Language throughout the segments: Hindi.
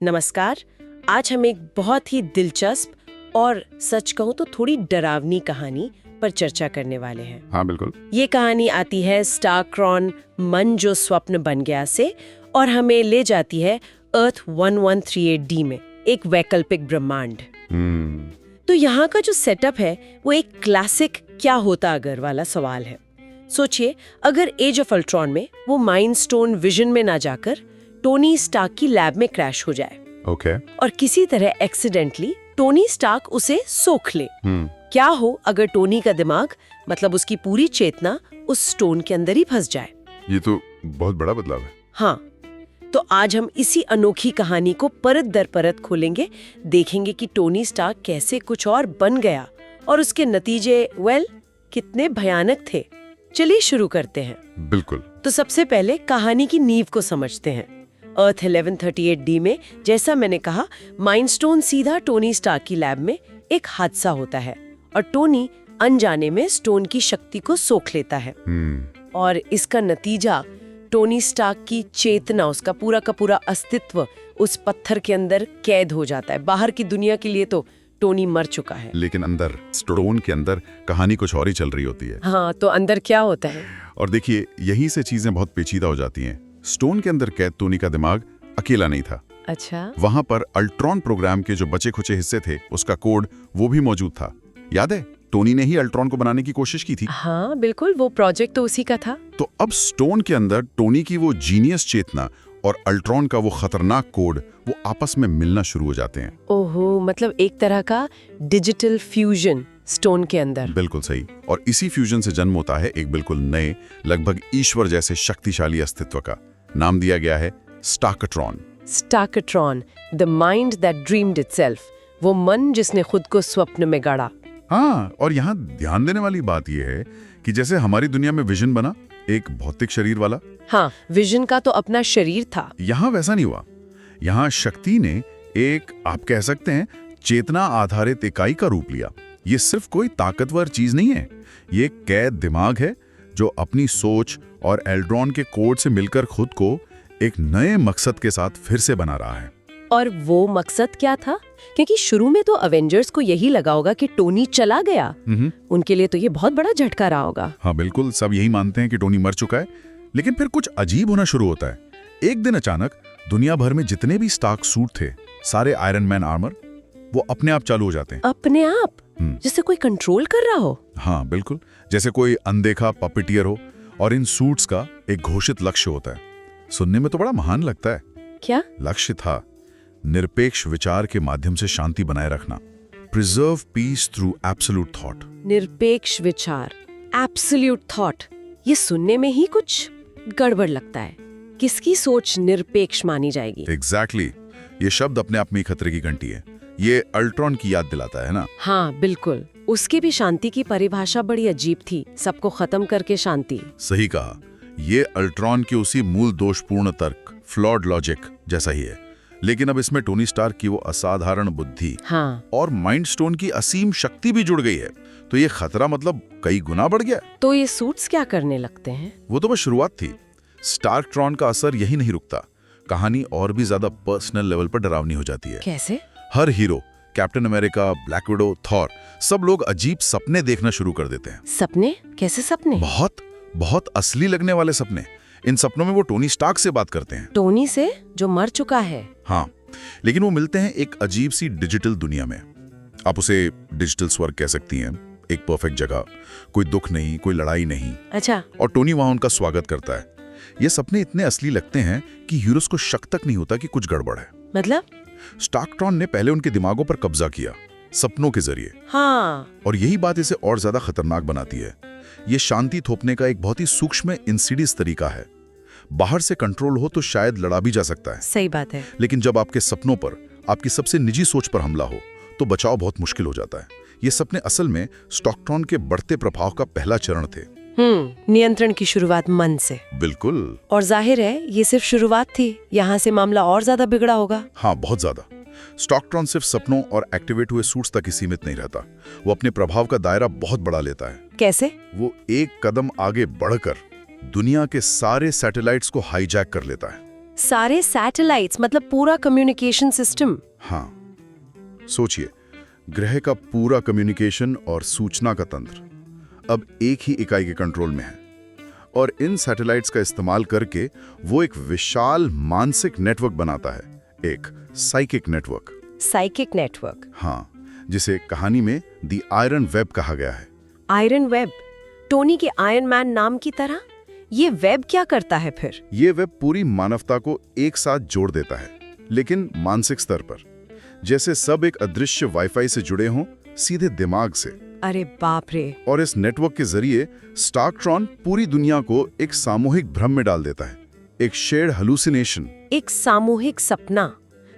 नमस्कार। आज हम एक बहुत ही दिलचस्प और सच कहूं तो थोड़ी डरावनी कहानी पर चर्चा करने वाले हैं। हाँ बिल्कुल। ये कहानी आती है स्टारक्रॉन मन जो स्वप्न बन गया से और हमें ले जाती है अर्थ 1138D में, एक वैकल्पिक ब्रह्मांड। तो यहाँ का जो सेटअप है वो एक क्लासिक क्या होता अगर वाला सवाल है। सोचिए, अगर एज ऑफ अल्ट्रॉन में वो माइंड स्टोन विजन में ना जाकर टोनी स्टार्क की लैब में क्रैश हो जाए ओके। और किसी तरह एक्सीडेंटली टोनी स्टार्क उसे सोख ले। क्या हो अगर टोनी का दिमाग, मतलब उसकी पूरी चेतना, उस स्टोन के अंदर ही फंस जाए। ये तो बहुत बड़ा बदलाव है। हाँ, तो आज हम इसी अनोखी कहानी को परत दर परत खोलेंगे, देखेंगे कि टोनी स्टार्क कैसे कुछ और बन गया और उसके नतीजे कितने भयानक थे। चलिए शुरू करते हैं। बिल्कुल। तो सबसे पहले कहानी की नींव को समझते हैं। अर्थ 1138D में, जैसा मैंने कहा, माइंडस्टोन सीधा टोनी स्टार्क की लैब में एक हादसा होता है और टोनी अनजाने में स्टोन की शक्ति को सोख लेता है। और इसका नतीजा टोनी स्टार्क की चेतना, उसका पूरा का पूरा अस्तित्व उस पत्थर के अंदर कैद हो जाता है। बाहर की दुनिया के लिए तो टोनी मर चुका है, लेकिन अंदर, स्टोन के अंदर कहानी कुछ और ही चल रही होती है। हाँ, तो अंदर क्या होता है? और देखिए, यहीं से चीजें बहुत पेचीदा हो जाती हैं। स्टोन के अंदर कैद टोनी का दिमाग अकेला नहीं था। अच्छा। वहां पर अल्ट्रॉन प्रोग्राम के जो बचे खुचे हिस्से थे, उसका कोड वो भी मौजूद था। याद है, टोनी ने ही अल्ट्रॉन को बनाने की कोशिश की थी। हाँ बिल्कुल, वो प्रोजेक्ट तो उसी का था। तो अब स्टोन के अंदर टोनी की वो जीनियस चेतना और अल्ट्रॉन का वो खतरनाक कोड, वो आपस में मिलना शुरू हो जाते हैं। ओहो, मतलब एक तरह का डिजिटल फ्यूजन स्टोन के अंदर। बिल्कुल सही। और इसी फ्यूजन से जन्म होता है एक बिल्कुल नए, लगभग ईश्वर जैसे शक्तिशाली अस्तित्व का। नाम दिया गया है Starktron. Starktron, the mind that dreamed itself, वो मन जिसने खुद को स्वप्न में गढ़ा। हाँ, और यहाँ ध्यान देने वाली बात यह है कि जैसे हमारी दुनिया में विजन बना, एक भौतिक शरीर वाला। हाँ, विजन का तो अपना शरीर था। यहाँ वैसा नहीं हुआ। यहाँ शक्ति ने एक, आप कह सकते हैं, चेतना आधारित इकाई का रूप लिया। ये सिर्फ कोई ताकतवर चीज नहीं है, ये कैद दिमाग है जो अपनी सोच और एल्ड्रॉन के कोड से मिलकर खुद को एक नए मकसद के साथ फिर से बना रहा है। और वो मकसद क्या था? क्योंकि शुरू में तो अवेंजर्स को यही लगा होगा कि टोनी चला गया। उनके लिए तो ये बहुत बड़ा झटका रहा होगा। हाँ बिल्कुल, सब यही मानते हैं कि टोनी मर चुका है। लेकिन फिर कुछ अजीब होना शुरू होता है। एक दिन अचानक दुनिया भर में जितने भी स्टार्क सूट थे, सारे आयरन मैन आर्मर, वो अपने आप चालू हो जाते हैं। अपने आप? जैसे कोई कंट्रोल कर रहा हो। हाँ बिल्कुल, जैसे कोई अनदेखा पपेटियर हो। और इन सूट्स का एक घोषित लक्ष्य होता है। सुनने में तो बड़ा महान लगता है। क्या लक्ष्य था? निरपेक्ष विचार के माध्यम से शांति बनाए रखना। Preserve peace through absolute thought. निरपेक्ष विचार, एब्सोल्यूट थॉट, ये सुनने में ही कुछ गड़बड़ लगता है। किसकी सोच निरपेक्ष मानी जाएगी? एग्जैक्टली। ये शब्द अपने आप में ही खतरे की घंटी है। ये अल्ट्रॉन की याद दिलाता है ना? हाँ बिल्कुल, उसकी भी शांति की परिभाषा बड़ी अजीब थी, सबको खत्म करके शांति। सही कहा। ये अल्ट्रॉन के उसी मूल दोषपूर्ण तर्क, फ्लॉड लॉजिक जैसा ही है। लेकिन अब इसमें टोनी स्टार्क की वो असाधारण बुद्धि, हाँ, और माइंड स्टोन की असीम शक्ति भी जुड़ गई है। तो ये खतरा मतलब कई गुना बढ़ गया। तो ये सूट्स क्या करने लगते हैं? वो तो बस शुरुआत थी। स्टार्कट्रॉन का असर यही नहीं रुकता। कहानी और भी ज्यादा पर्सनल लेवल पर डरावनी हो जाती है। कैसे? हर hero, Captain America, Black Widow, Thor, सब लोग अजीब सपने देखना शुरू कर देते हैं। सपने? कैसे सपने? बहुत बहुत असली लगने वाले सपने। इन सपनों में वो टोनी स्टार्क से बात करते हैं। टोनी से, जो मर चुका है? हाँ, लेकिन वो मिलते हैं एक अजीब सी डिजिटल दुनिया में। आप उसे डिजिटल स्वर्ग कह सकती हैं। एक परफेक्ट जगह, कोई दुख नहीं, कोई लड़ाई नहीं। अच्छा। और टोनी वहां उनका स्वागत करता है। ये सपने इतने असली लगते हैं कि हीरोज को शक तक नहीं होता कि कुछ गड़बड़ है। मतलब? स्टार्कट्रॉन ने पहले उनके दिमागों पर कब्जा किया, सपनों के जरिए। हाँ। और यही बात इसे और ज्यादा खतरनाक बनाती है। ये शांति थोपने का एक बहुत ही सूक्ष्म इंसिडियस तरीका है। बाहर से कंट्रोल हो तो शायद लड़ा भी जा सकता है। सही बात है। लेकिन जब आपके सपनों पर, आपकी सबसे निजी सोच पर हमला हो, तो बचाव बहुत मुश्किल हो जाता है। ये सपने असल में स्टार्कट्रॉन के बढ़ते प्रभाव का पहला चरण थे। नियंत्रण की शुरुआत मन से। बिल्कुल। और जाहिर है ये सिर्फ शुरुआत थी, यहाँ से मामला और ज्यादा बिगड़ा होगा। हाँ, बहुत ज्यादा। स्टार्कट्रॉन सिर्फ सपनों और एक्टिवेट हुए सूट्स तक ही सीमित नहीं रहता। वो अपने प्रभाव का दायरा बहुत बड़ा लेता है। कैसे? वो एक कदम आगे बढ़कर दुनिया के सारे सैटेलाइट्स को हाईजैक कर लेता है। सारे सैटेलाइट्स, मतलब पूरा कम्युनिकेशन सिस्टम। हाँ, सोचिए, ग्रह का पूरा कम्युनिकेशन और सूचना का तंत्र अब एक ही इकाई के कंट्रोल में है, और इन सैटेलाइट्स का इस्तेमाल करके वो एक विशाल मानसिक नेटवर्क बनाता है, एक साइकिक नेटवर्क। Psychic network? हाँ, जिसे कहानी में द आयरन वेब कहा गया है। आयरन वेब, टोनी के आयरन मैन नाम की तरह? ये वेब क्या करता है फिर? ये वेब पूरी मानवता को एक साथ जोड़ देता है, लेकिन मानसिक स्तर पर, जैसे सब एक अदृश्य वाईफाई से जुड़े हों, सीधे दिमाग से। अरे बाप रे! और इस नेटवर्क के जरिए स्टार्कट्रॉन पूरी दुनिया को एक सामूहिक भ्रम में डाल देता है, एक शेयर्ड हेलुसिनेशन। एक सामूहिक सपना,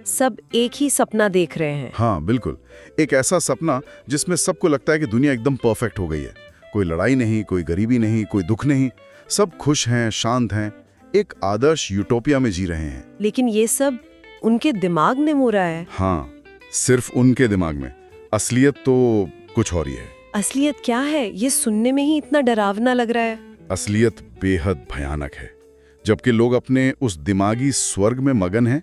सब एक ही सपना देख रहे हैं। हाँ बिल्कुल, एक ऐसा सपना जिसमें सबको लगता है कि दुनिया एकदम परफेक्ट हो गई है, कोई लड़ाई नहीं, कोई गरीबी नहीं, कोई दुख नहीं, सब खुश हैं, शांत हैं, एक आदर्श यूटोपिया में जी रहे हैं। लेकिन ये सब उनके दिमाग में हो रहा है। हाँ, सिर्फ उनके दिमाग में। असलियत तो कुछ और ही है। असलियत क्या है? ये सुनने में ही इतना डरावना लग रहा है। असलियत बेहद भयानक है। जबकि लोग अपने उस दिमागी स्वर्ग में मगन हैं,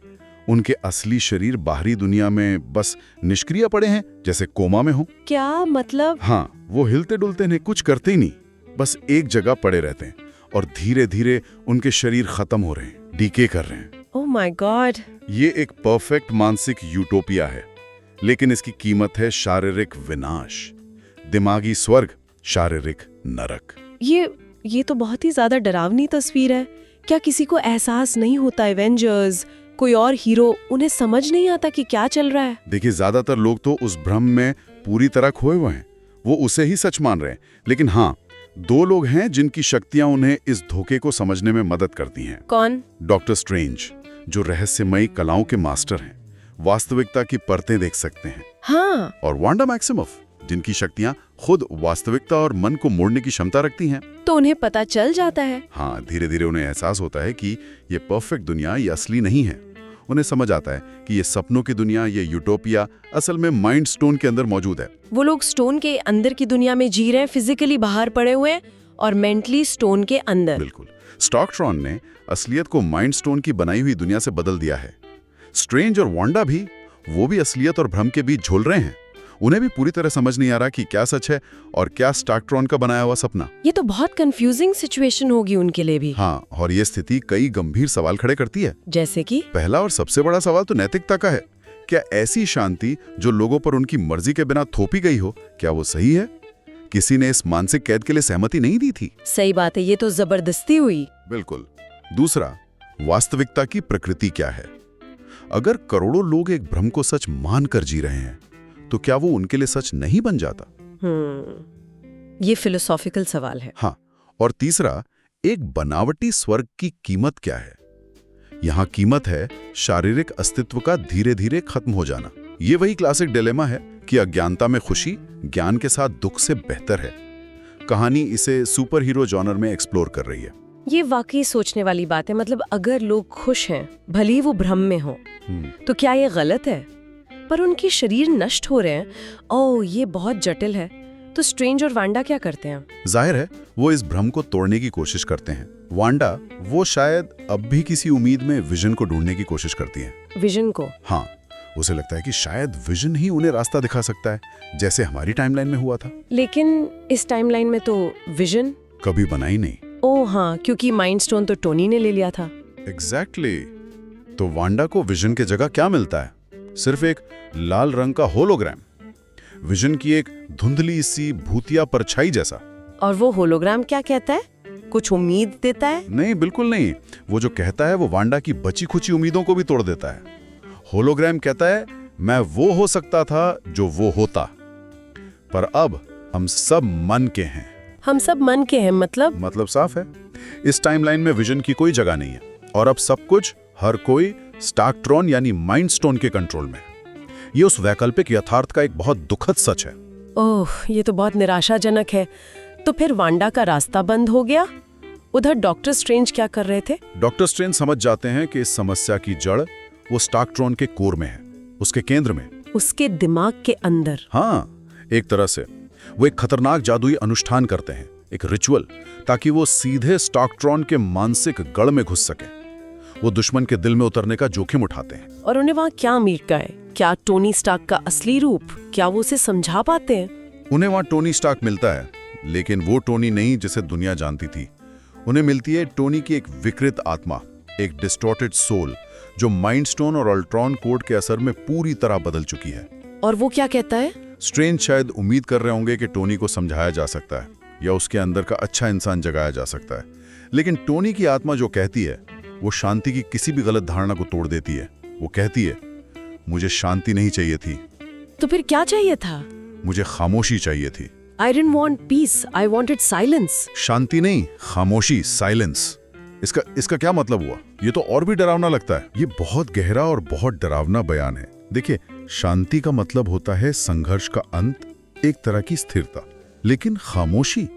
उनके असली शरीर बाहरी दुनिया में बस निष्क्रिय पड़े हैं, जैसे कोमा में हो। क्या मतलब? हाँ, वो हिलते डुलते नहीं, कुछ करते ही नहीं, बस एक जगह पड़े रहते हैं, और धीरे धीरे उनके शरीर खत्म हो रहे हैं, डीके कर रहे हैं। Oh my God! ये एक परफेक्ट मानसिक यूटोपिया है, लेकिन इसकी कीमत है शारीरिक विनाश, दिमागी स्वर्ग, शारीरिक नरक। ये तो बहुत ही ज्यादा डरावनी तस्वीर है। क्या किसी को एहसास नहीं होता? एवेंजर्स, कोई और हीरो, उन्हें समझ नहीं आता कि क्या चल रहा है? देखिए, ज्यादातर लोग तो उस भ्रम में पूरी तरह खोए हुए हैं, वो उसे ही सच मान रहे हैं। लेकिन हाँ, दो लोग हैं जिनकी शक्तियां उन्हें इस धोखे को समझने में मदद करती हैं। कौन? डॉक्टर स्ट्रेंज, जो रहस्यमयी कलाओं के मास्टर हैं, वास्तविकता की परतें देख सकते हैं। हाँ। और वांडा मैक्सिमोफ, जिनकी शक्तियां खुद वास्तविकता और मन को मोड़ने की क्षमता रखती हैं। तो उन्हें पता चल जाता है। हाँ, धीरे धीरे उन्हें एहसास होता है कि ये परफेक्ट दुनिया ये असली नहीं है। उन्हें समझ आता है कि ये सपनों की दुनिया, ये यूटोपिया असल में माइंड स्टोन के अंदर मौजूद है। वो लोग स्टोन के अंदर की दुनिया में जी रहे हैं, फिजिकली बाहर पड़े हुए हैं और मेंटली स्टोन के अंदर। बिल्कुल। स्टार्कट्रॉन ने असलियत को माइंड स्टोन की बनाई हुई दुनिया से बदल दिया है। स्ट्रेंज और वांडा भी, वो भी असलियत और भ्रम के बीच झूल रहे हैं। उन्हें भी पूरी तरह समझ नहीं आ रहा कि क्या सच है और क्या स्टार्कट्रॉन का बनाया हुआ सपना। ये तो बहुत कंफ्यूजिंग सिचुएशन होगी उनके लिए भी। हाँ, और ये स्थिति कई गंभीर सवाल खड़े करती है। जैसे कि? पहला और सबसे बड़ा सवाल तो नैतिकता का है। क्या ऐसी शांति जो लोगों पर उनकी मर्जी के बिना थोपी गई हो, क्या वो सही है? किसी ने इस मानसिक कैद के लिए सहमति नहीं दी थी। सही बात है, ये तो जबरदस्ती हुई। बिल्कुल। दूसरा, वास्तविकता की प्रकृति क्या है? अगर करोड़ों लोग एक भ्रम को सच मान कर जी रहे हैं, तो क्या वो उनके लिए सच नहीं बन जाता? ये फिलोसॉफिकल सवाल है। हाँ, और तीसरा, एक बनावटी स्वर्ग की कीमत क्या है? यहाँ कीमत है शारीरिक अस्तित्व का धीरे धीरे खत्म हो जाना। ये वही क्लासिक डिलेमा है कि अज्ञानता में खुशी ज्ञान के साथ दुख से बेहतर है। कहानी इसे सुपर हीरो जॉनर में एक्सप्लोर कर रही है। ये वाकई सोचने वाली बात है। मतलब अगर लोग खुश हैं, भले ही वो भ्रम में हो, तो क्या ये गलत है? पर उनके शरीर नष्ट हो रहे हैं। ओह, ये बहुत जटिल है। तो स्ट्रेंज और वांडा क्या करते हैं? जाहिर है वो इस भ्रम को तोड़ने की कोशिश करते हैं। वांडा, वो शायद अब भी किसी उम्मीद में विजन को ढूंढने की कोशिश करती है। विजन को? हाँ, उसे लगता है कि शायद विजन ही उन्हें रास्ता दिखा सकता है, जैसे हमारी टाइमलाइन में हुआ था। लेकिन इस टाइमलाइन में तो विजन कभी बना ही नहीं। ओह हाँ, क्योंकि माइंड स्टोन तो टोनी ने ले लिया था। एग्जैक्टली। तो वांडा को विजन के जगह क्या मिलता है? सिर्फ एक लाल रंग का होलोग्राम, विजन की एक धुंधली सी भूतिया परछाई जैसा। और वो होलोग्राम क्या कहता है? कुछ उम्मीद देता है? नहीं, बिल्कुल नहीं। वो जो कहता है वो वांडा की बची खुची उम्मीदों को भी तोड़ देता है। होलोग्राम कहता है, मैं वो हो सकता था जो वो होता, पर अब हम सब मन के हैं। हम सब मन के हैं मतलब साफ है। इस टाइमलाइन में विजन की कोई जगह नहीं है, और अब सब कुछ, हर कोई स्टार्कट्रॉन यानी माइंड स्टोन के कंट्रोल में है। ये उस वैकल्पिक यथार्थ का एक बहुत दुखद सच है। ओह, ये तो बहुत निराशाजनक है। तो फिर वांडा का रास्ता बंद हो गया। उधर डॉक्टर स्ट्रेंज क्या कर रहे थे? डॉक्टर स्ट्रेंज समझ जाते हैं कि इस समस्या की जड़ वो स्टार्कट्रॉन के कोर में है, उसके केंद्र में, उसके दिमाग के अंदर। हाँ, एक तरह से वो एक खतरनाक जादुई अनुष्ठान करते हैं, एक रिचुअल, ताकि वो सीधे स्टार्कट्रॉन के मानसिक गढ़ में घुस सके। वो दुश्मन के दिल में उतरने का जोखिम उठाते हैं। और उन्हें वहाँ क्या मिलता है? क्या टोनी स्टार्क का असली रूप? क्या वो उसे समझा पाते हैं? उन्हें वहाँ टोनी स्टार्क मिलता है, लेकिन वो टोनी नहीं जिसे दुनिया जानती थी। उन्हें मिलती है टोनी की एक विकृत आत्मा, एक डिस्टॉर्टेड सोल, जो माइंड स्टोन और अल्ट्रॉन कोड के असर में पूरी तरह बदल चुकी है। और वो क्या कहता है? स्ट्रेंज शायद उम्मीद कर रहे होंगे कि टोनी को समझाया जा सकता है या उसके अंदर का अच्छा इंसान जगाया जा सकता है, लेकिन टोनी की आत्मा जो कहती है वो शांति की किसी भी गलत धारणा को तोड़ देती है। वो कहती है, मुझे शांति नहीं चाहिए थी, तो फिर क्या चाहिए था? मुझे खामोशी चाहिए थी। I didn't want peace, I wanted silence. शांति नहीं, खामोशी, साइलेंस। इसका क्या मतलब हुआ? ये तो और भी डरावना लगता है। ये बहुत गहरा और बहुत डरावना बयान है। देखिए, शांति का मतलब होता है संघर्ष का अंत, एक तरह की स्थिरता। लेकिन खामोशी,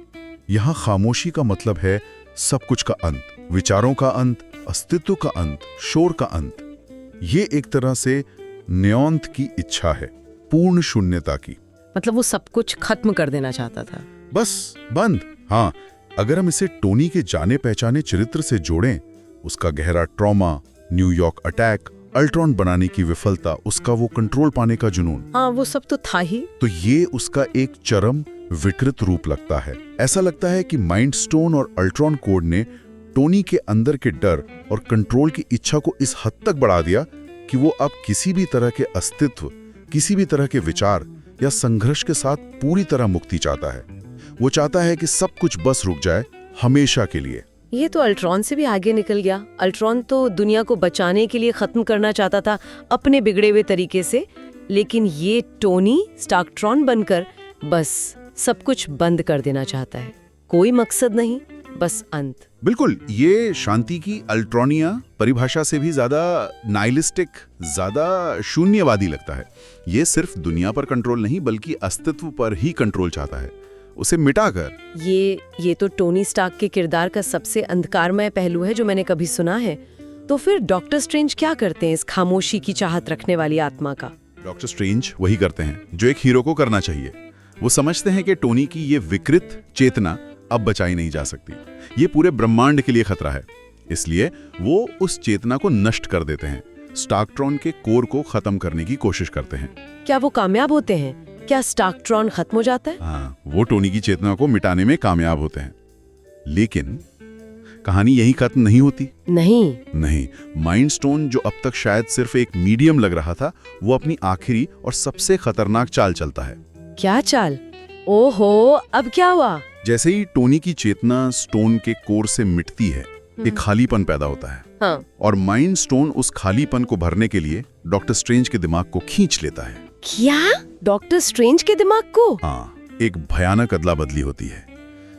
यहाँ खामोशी का मतलब है सब कुछ का अंत, विचारों का अंत, अस्तित्व का अंत, शोर का अंत। ये एक तरह से न्योंत की इच्छा है, पूर्ण शून्यता की। मतलब वो सब कुछ खत्म कर देना चाहता था। बस बंद। हाँ, अगर हम इसे टोनी के जाने पहचाने चरित्र से जोड़ें, उसका गहरा ट्रॉमा, न्यूयॉर्क अटैक, अल्ट्रॉन बनाने की विफलता, उसका वो कंट्रोल पाने का जुनून, हाँ वो सब तो था ही। तो ये उसका एक चरम विकृत रूप लगता है। ऐसा लगता है कि माइंड स्टोन और अल्ट्रॉन कोड ने टोनी के अंदर के डर और कंट्रोल की इच्छा को इस हद तक बढ़ा दिया कि वो अब किसी भी तरह के अस्तित्व, किसी भी तरह के विचार या संघर्ष के साथ पूरी तरह मुक्ति चाहता है। वो चाहता है कि सब कुछ बस रुक जाए, हमेशा के लिए। ये तो अल्ट्रॉन से भी आगे निकल गया। अल्ट्रॉन तो दुनिया को बचाने के लिए खत्म करना चाहता था अपने बिगड़े हुए तरीके से, लेकिन ये टोनी स्टार्कट्रॉन बनकर बस सब कुछ बंद कर देना चाहता है। कोई मकसद नहीं, बस अंत। बिल्कुल, ये शांति की अल्ट्रॉनिया परिभाषा से भी ज्यादा नाइलिस्टिक, ज्यादा शून्यवादी लगता है। ये सिर्फ दुनिया पर कंट्रोल नहीं, बल्कि अस्तित्व पर ही कंट्रोल चाहता है, उसे मिटाकर। ये तो टोनी स्टार्क के किरदार का सबसे अंधकारमय पहलू है जो मैंने कभी सुना है। तो फिर डॉक्टर स्ट्रेंज क्या करते हैं इस खामोशी की चाहत रखने वाली आत्मा का? डॉक्टर स्ट्रेंज वही करते हैं जो एक हीरो को करना चाहिए। वो समझते हैं कि टोनी की ये विकृत चेतना अब बचाई नहीं जा सकती, ये पूरे ब्रह्मांड के लिए खतरा है। इसलिए वो उस चेतना को नष्ट कर देते हैं, स्टार्कट्रॉन के कोर को खत्म करने की कोशिश करते हैं। क्या वो कामयाब होते हैं? क्या स्टार्कट्रॉन खत्म हो जाता है? हाँ, वो टोनी की चेतना को मिटाने में कामयाब होते हैं। लेकिन कहानी यही खत्म नहीं होती। नहीं, माइंड स्टोन जो अब तक शायद सिर्फ एक मीडियम लग रहा था, वो अपनी आखिरी और सबसे खतरनाक चाल चलता है। क्या चाल? ओहो, अब क्या हुआ? जैसे ही टोनी की चेतना स्टोन के कोर से मिटती है, एक खालीपन पैदा होता है। हाँ। और माइंड स्टोन उस खालीपन को भरने के लिए डॉक्टर स्ट्रेंज के दिमाग को खींच लेता है। क्या? डॉक्टर स्ट्रेंज के दिमाग को? हाँ, एक भयानक अदला बदली होती है।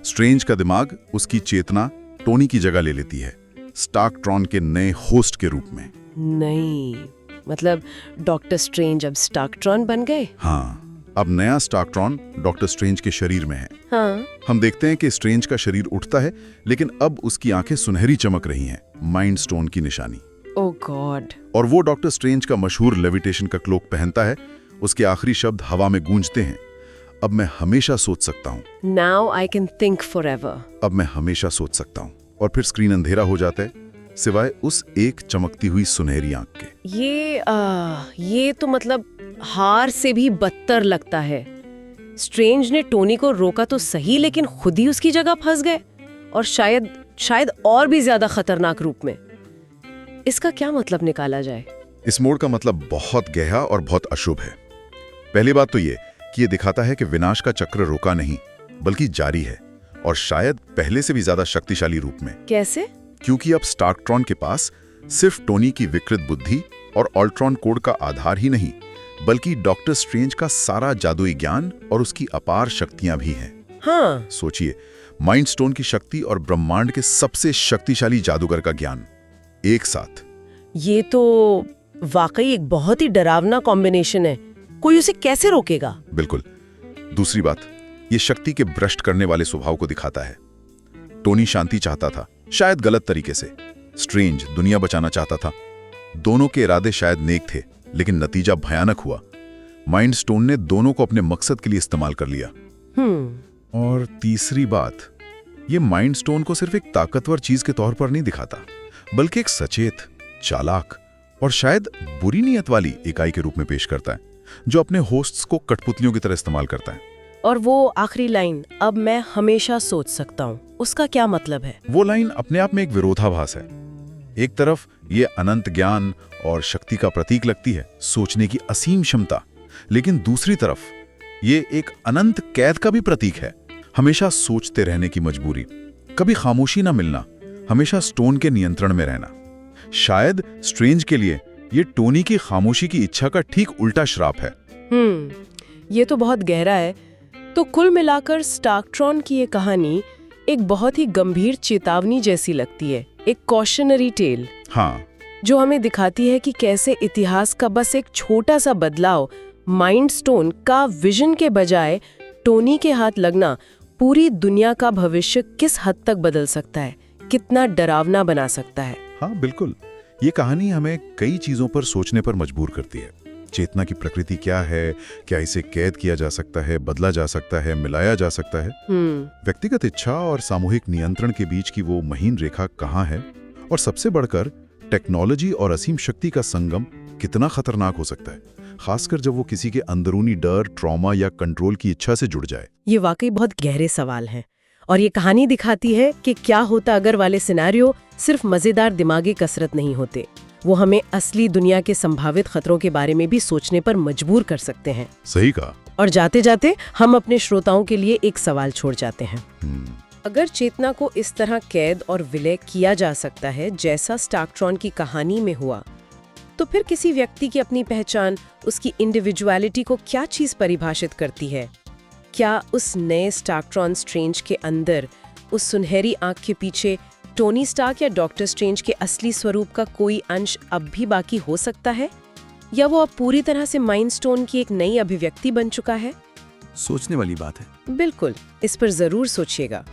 स्ट्रेंज का दिमाग उसकी चेतना टोनी की जगह ले लेती है, स्टार्कट्रॉन के नए होस्ट के रूप में। नहीं, मतलब डॉक्टर स्ट्रेंज अब स्टार्कट्रॉन बन गए? हाँ, अब नया स्टार्कट्रॉन डॉक्टर स्ट्रेंज के शरीर में है। हाँ। हम देखते हैं कि स्ट्रेंज का शरीर उठता है, लेकिन अब उसकी आंखें सुनहरी चमक रही हैं, माइंड स्टोन की निशानी। ओह गॉड। और वो डॉक्टर स्ट्रेंज का मशहूर लेविटेशन का क्लोक पहनता है। उसके आखिरी शब्द हवा में गूंजते हैं, अब मैं हमेशा सोच सकता हूँ। Now I can think forever. अब मैं हमेशा सोच सकता हूँ। और फिर स्क्रीन अंधेरा हो जाता है, सिवाय उस एक चमकती हुई सुनहरी आंख के। ये तो मतलब हार से भी बदतर लगता है। स्ट्रेंज ने टोनी को रोका तो सही, लेकिन खुद ही उसकी जगह फंस गए, और शायद और भी ज्यादा खतरनाक रूप में। इसका क्या मतलब निकाला जाए? इस मोड़ का मतलब बहुत गहरा और बहुत अशुभ है। पहली बात तो ये कि ये दिखाता है कि विनाश का चक्र रुका नहीं, बल्कि जारी है, और शायद पहले से भी ज्यादा शक्तिशाली रूप में। कैसे? क्योंकि अब स्टार्कट्रॉन के पास सिर्फ टोनी की विकृत बुद्धि और अल्ट्रॉन कोड का आधार ही नहीं, बल्कि डॉक्टर स्ट्रेंज का सारा जादुई ज्ञान और उसकी अपार शक्तियां भी हैं। हाँ। सोचिए, माइंड स्टोन की शक्ति और ब्रह्मांड के सबसे शक्तिशाली जादूगर का ज्ञान एक साथ। ये तो वाकई एक बहुत ही डरावना कॉम्बिनेशन है। कोई उसे कैसे रोकेगा? बिल्कुल। दूसरी बात, ये शक्ति के भ्रष्ट करने वाले स्वभाव को दिखाता है। टोनी शांति चाहता था, शायद गलत तरीके से। स्ट्रेंज दुनिया बचाना चाहता था। दोनों के इरादे शायद नेक थे, लेकिन नतीजा भयानक हुआ। माइंड स्टोन ने दोनों को अपने मकसद के लिए इस्तेमाल कर लिया। और तीसरी बात, ये माइंड स्टोन को सिर्फ एक ताकतवर चीज के तौर पर नहीं दिखाता, बल्कि एक सचेत, चालाक और शायद बुरी नीयत वाली इकाई के रूप में पेश करता है, जो अपने होस्ट्स को कठपुतलियों की तरह इस्तेमाल करता है। और वो आखिरी लाइन, अब मैं हमेशा सोच सकता हूँ, उसका क्या मतलब है? वो लाइन अपने आप में एक विरोधाभास है। एक तरफ ये अनंत ज्ञान और शक्ति का प्रतीक लगती है, सोचने की असीम क्षमता, लेकिन दूसरी तरफ ये एक अनंत कैद का भी प्रतीक है, हमेशा सोचते रहने की मजबूरी, कभी खामोशी ना मिलना, हमेशा स्टोन के नियंत्रण में रहना। शायद स्ट्रेंज के लिए ये टोनी की खामोशी की इच्छा का ठीक उल्टा श्राप है। ये तो बहुत गहरा है। तो कुल मिलाकर स्टार्कट्रॉन की ये कहानी एक बहुत ही गंभीर चेतावनी जैसी लगती है, एक कॉशनरी टेल। हाँ, जो हमें दिखाती है कि कैसे इतिहास का बस एक छोटा सा बदलाव, माइंड स्टोन का विजन के बजाय टोनी के हाथ लगना, पूरी दुनिया का भविष्य किस हद तक बदल सकता है, कितना डरावना बना सकता है। हाँ बिल्कुल, ये कहानी हमें कई चीजों पर सोचने पर मजबूर करती है। चेतना की प्रकृति क्या है, क्या इसे कैद किया जा सकता है, बदला जा सकता है, मिलाया जा सकता है, व्यक्तिगत इच्छा और सामूहिक नियंत्रण के बीच की वो महीन रेखा कहाँ है, और सबसे बढ़कर टेक्नोलॉजी और असीम शक्ति का संगम कितना खतरनाक हो सकता है, खासकर जब वो किसी के अंदरूनी डर, ट्रॉमा या कंट्रोल की इच्छा से जुड़ जाए। ये वाकई बहुत गहरे सवाल हैं, और ये कहानी दिखाती है कि क्या होता अगर वाले सिनेरियो सिर्फ मजेदार दिमागी कसरत नहीं होते, वो हमें असली दुनिया के संभावित खतरों के बारे में भी सोचने पर मजबूर कर सकते हैं। सही कहा। और जाते जाते हम अपने श्रोताओं के लिए एक सवाल छोड़ जाते हैं। अगर चेतना को इस तरह कैद और विलय किया जा सकता है जैसा स्टार्कट्रॉन की कहानी में हुआ, तो फिर किसी व्यक्ति की अपनी पहचान, उसकी इंडिविजुअलिटी को क्या चीज परिभाषित करती है? क्या उस नए स्टार्कट्रॉन स्ट्रेंज के अंदर, उस सुनहरी आंख के पीछे टोनी स्टार्क या डॉक्टर स्ट्रेंज के असली स्वरूप का कोई अंश अब भी बाकी हो सकता है, या वो अब पूरी तरह से माइंड स्टोन की एक नई अभिव्यक्ति बन चुका है? सोचने वाली बात है। बिल्कुल, इस पर जरूर सोचिएगा।